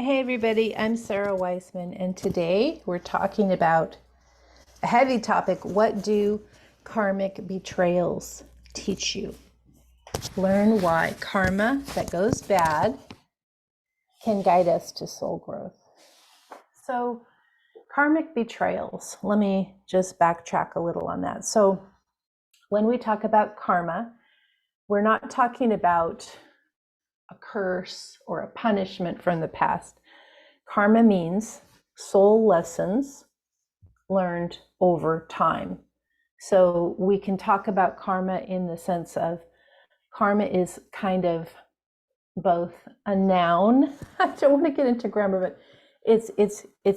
Hey everybody, I'm SARA WISEMAN, and today we're talking about a heavy topic. What do karmic betrayals teach you? Learn why karma that goes bad can guide us to soul growth. So, karmic betrayals, let me just backtrack a little on that. So, when we talk about karma, we're not talking about a curse or a punishment from the past. Karma means soul lessons learned over time. So we can talk about karma in the sense of karma is kind of both a noun. I don't want to get into grammar, but it's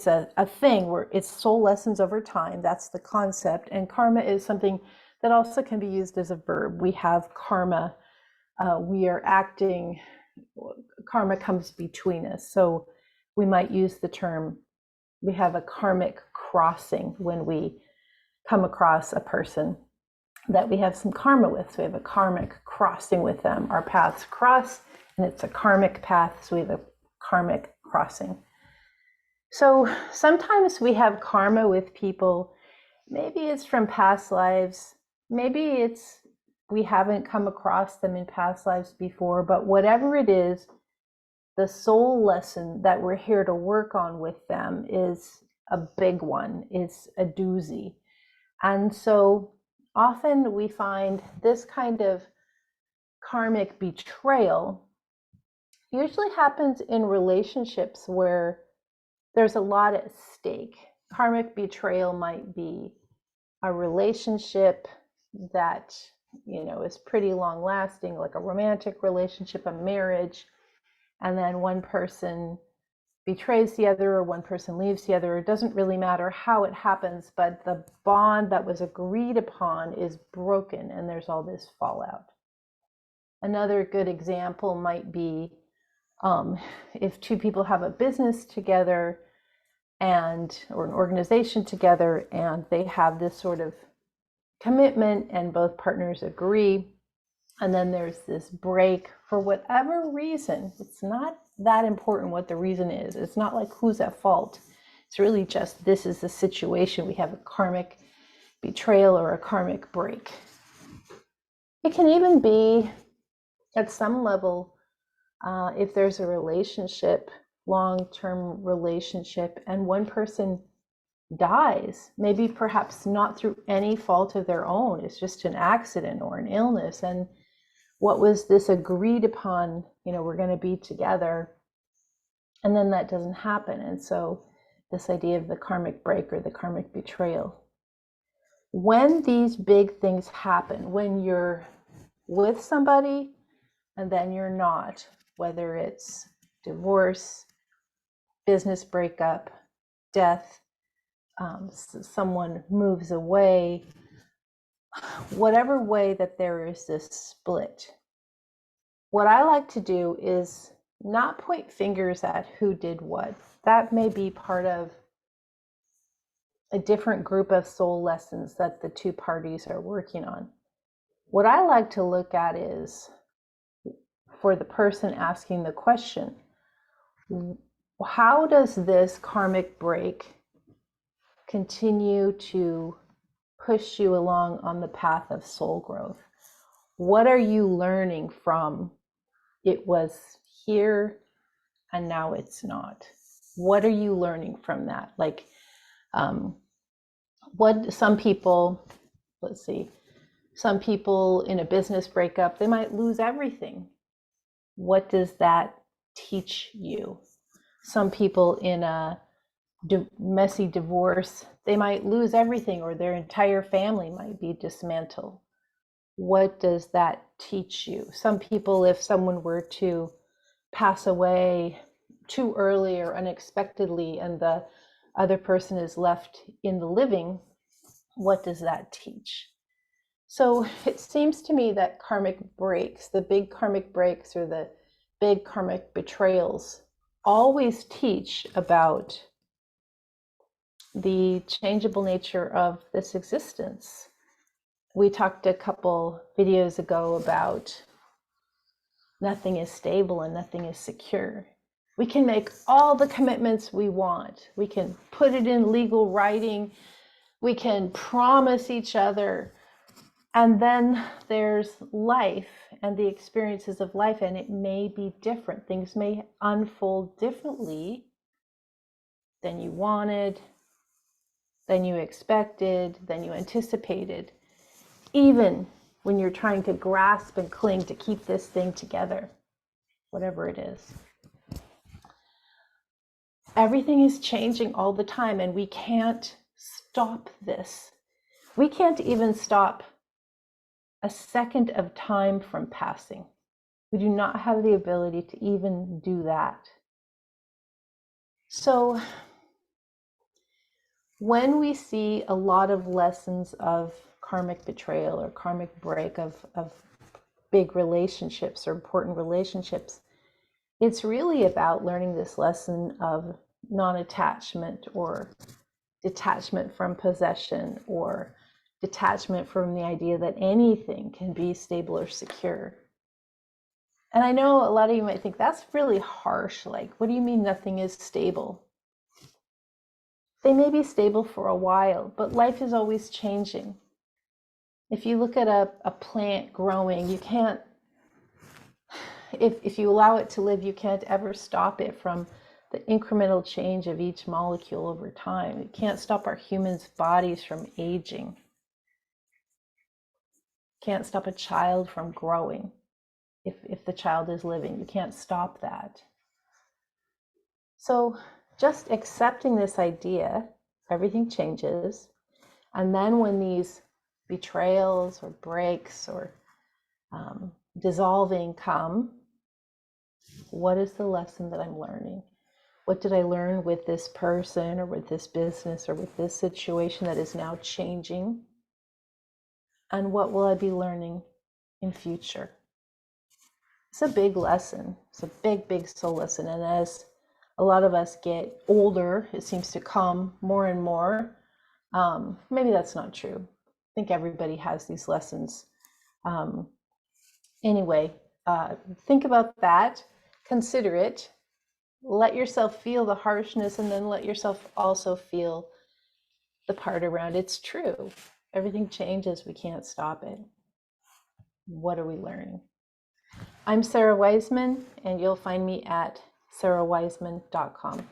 a thing where it's soul lessons over time. That's the concept. And karma is something that also can be used as a verb. We have karma. We are acting. Karma comes between us. So we might use the term, we have a karmic crossing when we come across a person that we have some karma with. So we have a karmic crossing with them. Our paths cross, and it's a karmic path. So we have a karmic crossing. So sometimes we have karma with people. Maybe it's from past lives. Maybe it's we haven't come across them in past lives before. But whatever it is, the soul lesson that we're here to work on with them is a big one. It's a doozy. And so often we find this kind of karmic betrayal usually happens in relationships where there's a lot at stake. Karmic betrayal might be a relationship that, is pretty long lasting, like a romantic relationship, a marriage. And then one person betrays the other, or one person leaves the other. It doesn't really matter how it happens, but the bond that was agreed upon is broken, and there's all this fallout. Another good example might be if two people have a business together or an organization together, and they have this sort of commitment, and both partners agree. And then there's this break for whatever reason. It's not that important what the reason is. It's not like who's at fault. It's really just this is the situation. We have a karmic betrayal or a karmic break. It can even be at some level if there's a relationship, long-term relationship, and one person dies, maybe perhaps not through any fault of their own. It's just an accident or an illness. And what was this agreed upon, we're going to be together, and then that doesn't happen. And so this idea of the karmic break or the karmic betrayal. When these big things happen, when you're with somebody and then you're not, whether it's divorce, business breakup, death, someone moves away, whatever way that there is this split, what I like to do is not point fingers at who did what. That may be part of a different group of soul lessons that the two parties are working on. What I like to look at is, for the person asking the question, how does this karmic break continue to push you along on the path of soul growth? What are you learning from it was here and now it's not? What are you learning from that? Like, what some people in a business breakup, they might lose everything. What does that teach you? Some people in a messy divorce, they might lose everything, or their entire family might be dismantled. What does that teach you? Some people, if someone were to pass away too early or unexpectedly, and the other person is left in the living, what does that teach? So it seems to me that karmic breaks, the big karmic breaks or the big karmic betrayals, always teach about the changeable nature of this existence. We talked a couple videos ago about nothing is stable and nothing is secure. We can make all the commitments we want. We can put it in legal writing. We can promise each other. And then there's life and the experiences of life, and it may be different. Things may unfold differently than you wanted, than you expected, than you anticipated, even when you're trying to grasp and cling to keep this thing together, whatever it is. Everything is changing all the time, and we can't stop this. We can't even stop a second of time from passing. We do not have the ability to even do that. So when we see a lot of lessons of karmic betrayal or karmic break of big relationships or important relationships, it's really about learning this lesson of non-attachment or detachment from possession or detachment from the idea that anything can be stable or secure. And I know a lot of you might think that's really harsh. Like, what do you mean nothing is stable? They may be stable for a while, but life is always changing. If you look at a plant growing, you can't, if you allow it to live, you can't ever stop it from the incremental change of each molecule over time. You can't stop our humans' bodies from aging. Can't stop a child from growing. If the child is living, you can't stop that. So just accepting this idea, everything changes. And then when these betrayals or breaks or dissolving come, what is the lesson that I'm learning? What did I learn with this person or with this business or with this situation that is now changing? And what will I be learning in future? It's a big lesson. It's a big, big soul lesson. And as a lot of us get older, it seems to come more and more. Maybe that's not true. I think everybody has these lessons. Anyway, think about that. Consider it. Let yourself feel the harshness, and then let yourself also feel the part around it's true. Everything changes. We can't stop it. What are we learning? I'm SARA Wiseman, and you'll find me at sarawiseman.com.